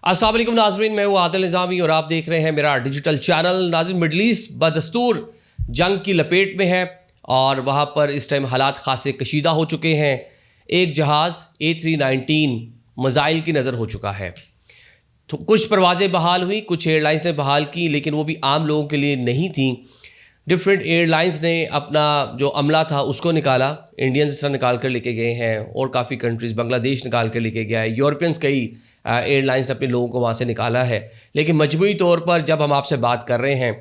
السلام علیکم ناظرین، میں ہوں عادل نظامی اور آپ دیکھ رہے ہیں میرا ڈیجیٹل چینل۔ ناظرین، مڈل ایسٹ بدستور جنگ کی لپیٹ میں ہے اور وہاں پر اس ٹائم حالات خاصے کشیدہ ہو چکے ہیں۔ ایک جہاز A319 میزائل کی نظر ہو چکا ہے۔ تو کچھ پروازیں بحال ہوئی، کچھ ایئر لائنس نے بحال کی، لیکن وہ بھی عام لوگوں کے لیے نہیں تھیں۔ ڈفرینٹ ایئر لائنس نے اپنا جو عملہ تھا اس کو نکالا، انڈینز اس طرح نکال کر لے کے گئے ہیں اور کافی کنٹریز، بنگلہ دیش نکال کر لے کے گیا ہے، یورپینس کئی ایئر لائنس نے اپنے لوگوں کو وہاں سے نکالا ہے۔ لیکن مجموعی طور پر جب ہم آپ سے بات کر رہے ہیں،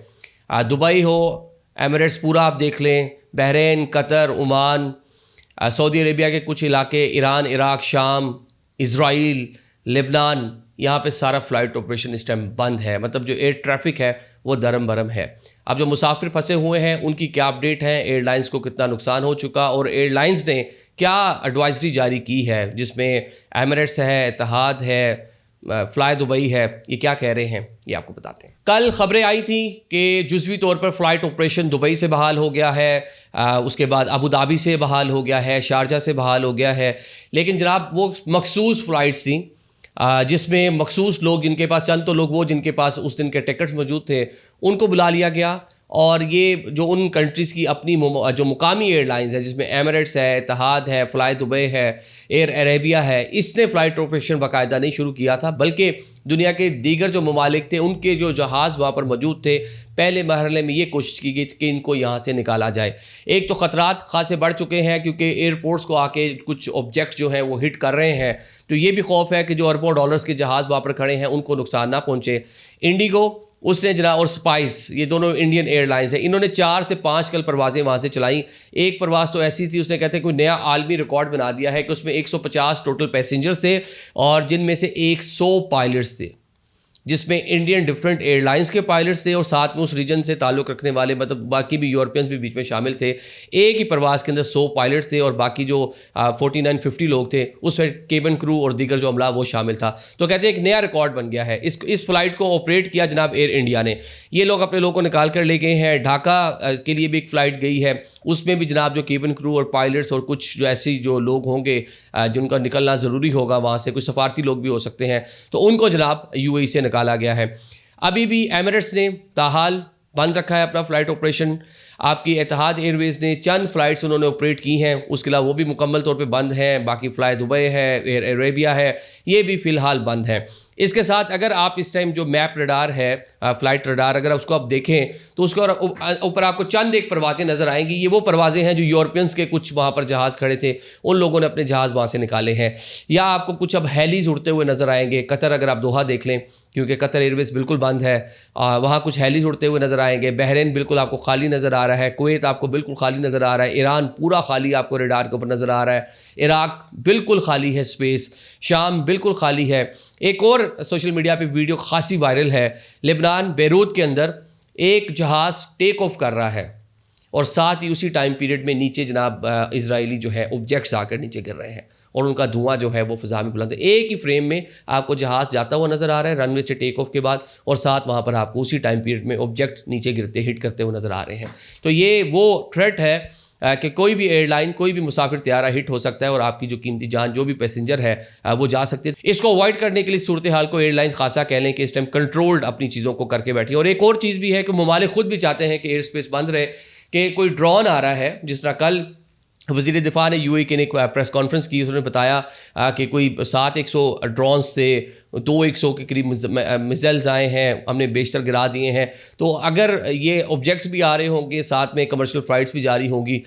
دبئی ہو، ایمریٹس پورا آپ دیکھ لیں، بحرین، قطر، عمان، سعودی عربیہ کے کچھ علاقے، ایران، عراق، شام، اسرائیل، لبنان، یہاں پہ سارا فلائٹ آپریشن اس ٹائم بند ہے۔ مطلب جو ایئر ٹریفک ہے وہ درم برم ہے۔ اب جو مسافر پھنسے ہوئے ہیں ان کی کیا اپڈیٹ ہے، ایئر لائنس کو کتنا نقصان ہو چکا اور ایئر لائنس نے کیا ایڈوائزری جاری کی ہے، جس میں ایمریٹس ہے، اتحاد ہے، فلائی دبئی ہے، یہ کیا کہہ رہے ہیں یہ آپ کو بتاتے ہیں۔ کل خبریں آئی تھیں کہ جزوی طور پر فلائٹ آپریشن دبئی سے بحال ہو گیا ہے، اس کے بعد ابوظہبی سے بحال ہو گیا ہے، شارجہ سے بحال ہو گیا ہے، لیکن جناب وہ مخصوص فلائٹس تھیں جس میں مخصوص لوگ، جن کے پاس چند تو لوگ وہ جن کے پاس اس دن کے ٹکٹس موجود تھے، ان کو بلا لیا گیا۔ اور یہ جو ان کنٹریز کی اپنی جو مقامی ایئر لائنز ہیں، جس میں ایمریٹس ہے، اتحاد ہے، فلائی دبئی ہے، ایئر عربیہ ہے، اس نے فلائٹ آپریشن باقاعدہ نہیں شروع کیا تھا، بلکہ دنیا کے دیگر جو ممالک تھے ان کے جو جہاز وہاں پر موجود تھے، پہلے مرحلے میں یہ کوشش کی گئی تھی کہ ان کو یہاں سے نکالا جائے۔ ایک تو خطرات خاصے بڑھ چکے ہیں کیونکہ ایئرپورٹس کو آ کے کچھ آبجیکٹس جو ہیں وہ ہٹ کر رہے ہیں، تو یہ بھی خوف ہے کہ جو اربوں ڈالرز کے جہاز وہاں پر کھڑے ہیں ان کو نقصان نہ پہنچے۔ انڈیگو اس نے جناب اور اسپائس، یہ دونوں انڈین ایئر لائنز ہیں، انہوں نے 4 سے 5 کل پروازیں وہاں سے چلائیں۔ ایک پرواز تو ایسی تھی، اس نے کہتے ہیں کوئی نیا عالمی ریکارڈ بنا دیا ہے کہ اس میں 150 ٹوٹل پیسنجرز تھے اور جن میں سے 100 پائلٹس تھے، جس میں انڈین ڈفرینٹ ایئر لائنس کے پائلٹس تھے اور ساتھ میں اس ریجن سے تعلق رکھنے والے، مطلب باقی بھی یورپینس بھی بیچ میں شامل تھے۔ ایک ہی پرواز کے اندر 100 پائلٹس تھے اور باقی جو 49-50 لوگ تھے اس میں کیبن کرو اور دیگر جو عملہ وہ شامل تھا۔ تو کہتے ہیں ایک نیا ریکارڈ بن گیا ہے۔ اس فلائٹ کو آپریٹ کیا جناب ایئر انڈیا نے۔ یہ لوگ اپنے لوگوں کو نکال کر لے گئے ہیں۔ ڈھاکہ کے لیے بھی ایک فلائٹ گئی ہے، اس میں بھی جناب جو کیبن کرو اور پائلٹس اور کچھ جو ایسی جو لوگ ہوں گے جن کا نکلنا ضروری ہوگا وہاں سے، کچھ سفارتی لوگ بھی ہو سکتے ہیں، تو ان کو جناب UAE سے نکالا گیا ہے۔ ابھی بھی ایمریٹس نے تاحال بند رکھا ہے اپنا فلائٹ آپریشن۔ آپ کی اتحاد ایئر ویز نے چند فلائٹس انہوں نے آپریٹ کی ہیں، اس کے علاوہ وہ بھی مکمل طور پہ بند ہیں۔ باقی فلائی دبئی ہے، ایئر عربیہ ہے، یہ بھی فی الحال بند ہے۔ اس کے ساتھ اگر آپ اس ٹائم جو میپ ریڈار ہے، فلائٹ ریڈار، اگر اس کو آپ دیکھیں تو اس کے اوپر آپ کو چند ایک پروازیں نظر آئیں گی۔ یہ وہ پروازیں ہیں جو یورپینس کے کچھ وہاں پر جہاز کھڑے تھے، ان لوگوں نے اپنے جہاز وہاں سے نکالے ہیں۔ یا آپ کو کچھ اب ہیلیز اڑتے ہوئے نظر آئیں گے۔ قطر، اگر آپ دوحہ دیکھ لیں، کیونکہ قطر ایئر ویز بالکل بند ہے، وہاں کچھ ہیلیز اڑتے ہوئے نظر آئیں گے۔ بحرین بالکل آپ کو خالی نظر آ رہا ہے، کویت آپ کو بالکل خالی نظر آ رہا ہے، ایران پورا خالی آپ کو ریڈار کے اوپر نظر آ رہا ہے، عراق بالکل خالی ہے اسپیس، شام بالکل خالی ہے۔ ایک اور سوشل میڈیا پہ ویڈیو خاصی وائرل ہے، لبنان بیروت کے اندر ایک جہاز ٹیک آف کر رہا ہے اور ساتھ ہی اسی ٹائم پیریڈ میں نیچے جناب اسرائیلی جو ہے آبجیکٹس آ کر نیچے گر رہے ہیں اور ان کا دھواں جو ہے وہ فضا میں بلند ہے۔ ایک ہی فریم میں آپ کو جہاز جاتا ہوا نظر آ رہا ہے رن وے سے ٹیک آف کے بعد، اور ساتھ وہاں پر آپ کو اسی ٹائم پیریڈ میں آبجیکٹ نیچے گرتے ہٹ کرتے ہوئے نظر آ رہے ہیں۔ تو یہ وہ تھریٹ ہے کہ کوئی بھی ایئر لائن، کوئی بھی مسافر طیارہ ہٹ ہو سکتا ہے اور آپ کی جو قیمتی جان، جو بھی پیسنجر ہے وہ جا سکتے ہیں۔ اس کو اوائڈ کرنے کے لیے صورتحال کو ایئر لائن خاصا کہہ لیں کہ اس ٹائم کنٹرولڈ اپنی چیزوں کو کر کے بیٹھی ہے۔ اور ایک اور چیز بھی ہے کہ ممالک خود بھی چاہتے ہیں کہ ایئر اسپیس بند رہے، کہ کوئی ڈرون آ رہا ہے، جس طرح کل وزیر دفاع نے UAE کے نے پریس کانفرنس کی، اس نے بتایا کہ کوئی 700 ڈرونز تھے، 200 کے قریب میزائلز آئے ہیں، ہم نے بیشتر گرا دیے ہیں۔ تو اگر یہ آبجیکٹس بھی آ رہے ہوں گے، ساتھ میں کمرشل فلائٹس بھی جاری ہوں گی،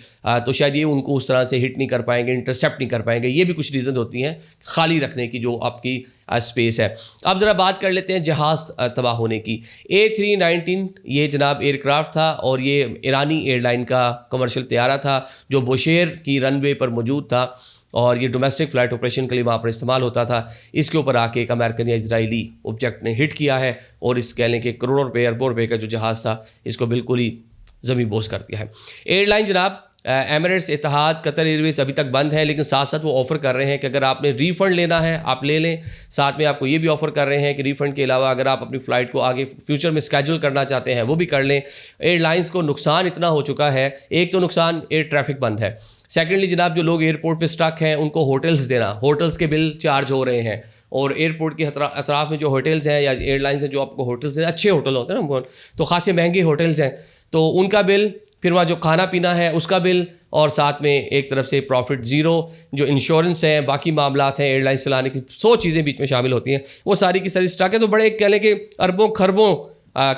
تو شاید یہ ان کو اس طرح سے ہٹ نہیں کر پائیں گے، انٹرسیپٹ نہیں کر پائیں گے۔ یہ بھی کچھ ریزن ہوتی ہیں خالی رکھنے کی جو آپ کی اسپیس ہے۔ اب ذرا بات کر لیتے ہیں جہاز تباہ ہونے کی۔ A319 یہ جناب ایئر کرافٹ تھا اور یہ ایرانی ایئر لائن کا کمرشل طیارہ تھا جو بوشہر کی رن وے پر موجود تھا اور یہ ڈومیسٹک فلائٹ آپریشن کے لیے وہاں پر استعمال ہوتا تھا۔ اس کے اوپر آ کے ایک امریکن یا اسرائیلی آبجیکٹ نے ہٹ کیا ہے اور اس کہہ لیں کہ کروڑوں روپے، اربوں روپے کا جو جہاز تھا اس کو بالکل ہی زمین بوس کر دیا ہے۔ ایئر لائن جناب ایمریٹس، اتحاد، قطر ایئر ویز ابھی تک بند ہے، لیکن ساتھ ساتھ وہ آفر کر رہے ہیں کہ اگر آپ نے ری فنڈ لینا ہے آپ لے لیں۔ ساتھ میں آپ کو یہ بھی آفر کر رہے ہیں کہ ری فنڈ کے علاوہ اگر آپ اپنی فلائٹ کو آگے فیوچر میں اسکیجول کرنا چاہتے ہیں وہ بھی کر لیں۔ ایئر لائنس کو نقصان اتنا ہو چکا ہے، ایک تو نقصان ایئر ٹریفک بند ہے، سیکنڈلی جناب جو لوگ ایئرپورٹ پہ اسٹک ہیں ان کو ہوٹلز دینا، ہوٹلز کے بل چارج ہو رہے ہیں، اور ایئرپورٹ کے اطراف میں جو ہوٹلز ہیں یا ایئر لائنس ہیں جو آپ کو ہوٹلز ہیں, اچھے ہوٹل ہوتے ہیں نا, تو خاصے مہنگے ہوٹلز ہیں, تو ان کا بل, پھر وہاں جو کھانا پینا ہے اس کا بل, اور ساتھ میں ایک طرف سے پروفٹ زیرو, جو انشورنس ہے, باقی معاملات ہیں ایئر لائنس چلانے کی, 100 چیزیں بیچ میں شامل ہوتی ہیں, وہ ساری کی ساری اسٹاک ہے. تو بڑے کہہ لیں کہ اربوں خربوں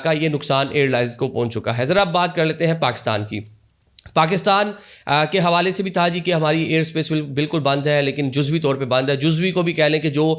کا یہ نقصان ایئر لائنس کو پہنچ چکا ہے. ذرا اب بات کر لیتے ہیں پاکستان کی. پاکستان کے حوالے سے بھی تھا جی کہ ہماری ایئر اسپیس بالکل بند ہے, لیکن جزوی طور پہ بند ہے. جزوی کو بھی کہہ لیں کہ جو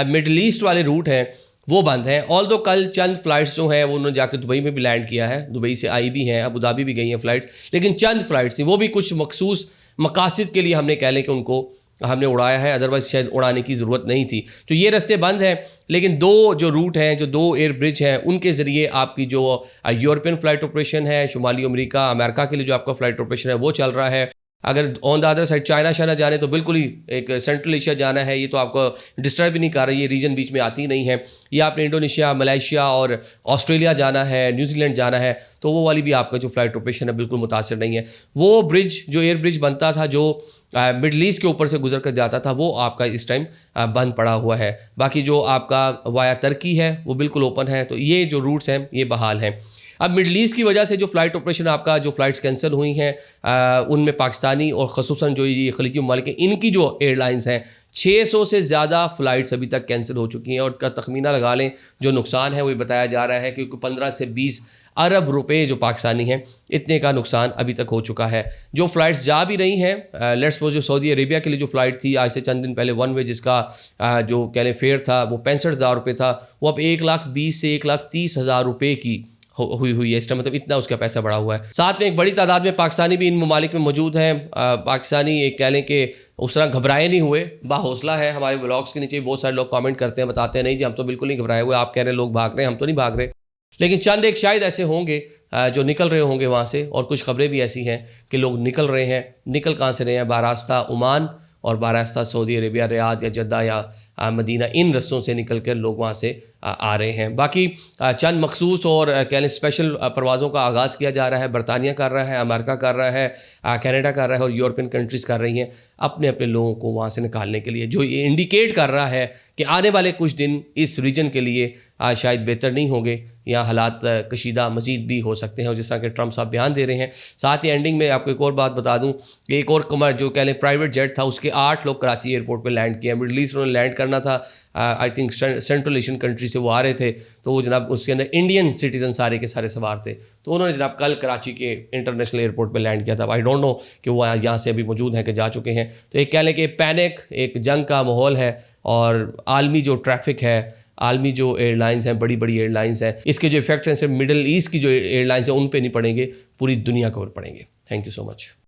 مڈل ایسٹ والے روٹ ہیں وہ بند ہیں. آلدو کل چند فلائٹس جو ہیں وہ انہوں نے جا کے دبئی میں بھی لینڈ کیا ہے, دبئی سے آئی بھی ہیں, ابوظہبی بھی گئی ہیں فلائٹس, لیکن چند فلائٹس تھیں, وہ بھی کچھ مخصوص مقاصد کے لیے ہم نے کہہ لیں کہ ان کو ہم نے اڑایا ہے, ادروائز شاید اڑانے کی ضرورت نہیں تھی. تو یہ راستے بند ہیں, لیکن 2 جو روٹ ہیں, جو 2 ایئر برج ہیں, ان کے ذریعے آپ کی جو یورپین فلائٹ آپریشن ہے, شمالی امریکہ امریکہ کے لیے جو آپ کا فلائٹ آپریشن ہے وہ چل رہا ہے. اگر on the other side China شائنا جانے تو بالکل ہی ایک سینٹرل ایشیا جانا ہے, یہ تو آپ کو ڈسٹرب بھی نہیں کر رہی, یہ ریجن بیچ میں آتی نہیں ہے. یا آپ نے انڈونیشیا, ملائیشیا اور آسٹریلیا جانا ہے, نیوزی لینڈ جانا ہے, تو وہ والی بھی آپ کا جو فلائٹ آپریشن ہے بالکل متاثر نہیں ہے. وہ برج جو ایئر برج بنتا تھا جو مڈل ایسٹ کے اوپر سے گزر کر جاتا تھا, وہ آپ کا اس ٹائم بند پڑا ہوا ہے. باقی جو آپ کا وایا ترکی ہے وہ بالکل اوپن ہے. تو یہ جو روٹس ہیں یہ بحال ہیں. اب مڈل ایسٹ کی وجہ سے جو فلائٹ آپریشن آپ کا جو فلائٹس کینسل ہوئی ہیں ان میں پاکستانی اور خصوصاً جو یہ خلیجی ممالک ہیں ان کی جو ایئر لائنس ہیں 600 سے زیادہ فلائٹس ابھی تک کینسل ہو چکی ہیں, اور کا تخمینہ لگا لیں جو نقصان ہے وہ بتایا جا رہا ہے کہ 15 سے 20 ارب روپے جو پاکستانی ہیں اتنے کا نقصان ابھی تک ہو چکا ہے. جو فلائٹس جا بھی رہی ہیں, لیٹس سپوز جو سعودی عربیہ کے لیے جو فلائٹ تھی آج سے چند دن پہلے ون وے جس کا جو کہہ لیں فیئر تھا وہ 65,000 روپے تھا, وہ اب 1,20,000 سے 1,30,000 روپے کی ہوئی ہے اس ٹائم, مطلب اتنا اس کا پیسہ بڑھا ہوا ہے. ساتھ میں ایک بڑی تعداد میں پاکستانی بھی ان ممالک میں موجود ہیں. پاکستانی ایک کہہ لیں کہ اس طرح گھبرائے نہیں ہوئے, باحوصلہ ہے. ہمارے بلاگس کے نیچے بہت سارے لوگ کامنٹ کرتے ہیں, بتاتے ہیں نہیں جی ہم تو بالکل نہیں گھبرائے ہوئے, آپ کہہ رہے ہیں لوگ بھاگ رہے ہیں, ہم تو نہیں بھاگ رہے. لیکن چند ایک شاید ایسے ہوں گے جو نکل رہے ہوں گے وہاں سے, اور کچھ خبریں بھی ایسی ہیں کہ لوگ نکل رہے ہیں. نکل کہاں سے رہے ہیں؟ باراستہ عمان اور باراستہ سعودی عربیہ, ریاض یا جدہ یا مدینہ, ان رستوں سے نکل کر لوگ وہاں سے آ رہے ہیں. باقی چند مخصوص اور کہہ لیں اسپیشل پروازوں کا آغاز کیا جا رہا ہے. برطانیہ کر رہا ہے, امریکہ کر رہا ہے, کینیڈا کر رہا ہے, اور یورپین کنٹریز کر رہی ہیں اپنے اپنے لوگوں کو وہاں سے نکالنے کے لیے, جو یہ انڈیکیٹ کر رہا ہے کہ آنے والے کچھ دن اس ریجن کے لیے شاید بہتر نہیں ہوں گے, یا حالات کشیدہ مزید بھی ہو سکتے ہیں, اور جس طرح کہ ٹرمپ صاحب بیان دے رہے ہیں. ساتھ ہی اینڈنگ میں آپ کو ایک اور بات بتا دوں کہ ایک اور جو کہہ لیں پرائیویٹ جیٹ تھا, اس کے 8 لوگ کراچی ایئرپورٹ پہ لینڈ کیا. مڈل ایسٹ انہوں نے لینڈ کرنا تھا, I think central Asian country سے وہ آ رہے تھے, تو وہ جناب اس کے اندر انڈین سٹیزن سارے کے سارے سوار تھے, تو انہوں نے جناب کل کراچی کے انٹرنیشنل ایئرپورٹ پہ لینڈ کیا تھا. آئی ڈونٹ نو کہ وہ یہاں سے ابھی موجود ہیں کہ جا چکے ہیں. تو ایک کہہ لیں کہ پینک, ایک جنگ کا ماحول ہے, اور عالمی جو ٹریفک ہے, عالمی جو ایئر لائنس ہیں, بڑی بڑی ایئر لائنس ہیں, اس کے جو افیکٹ ہیں صرف مڈل ایسٹ کی جو ایئر لائنس ہیں ان پہ نہیں پڑیں گے, پوری دنیا کے اوپر پڑیں گے. Thank you so much.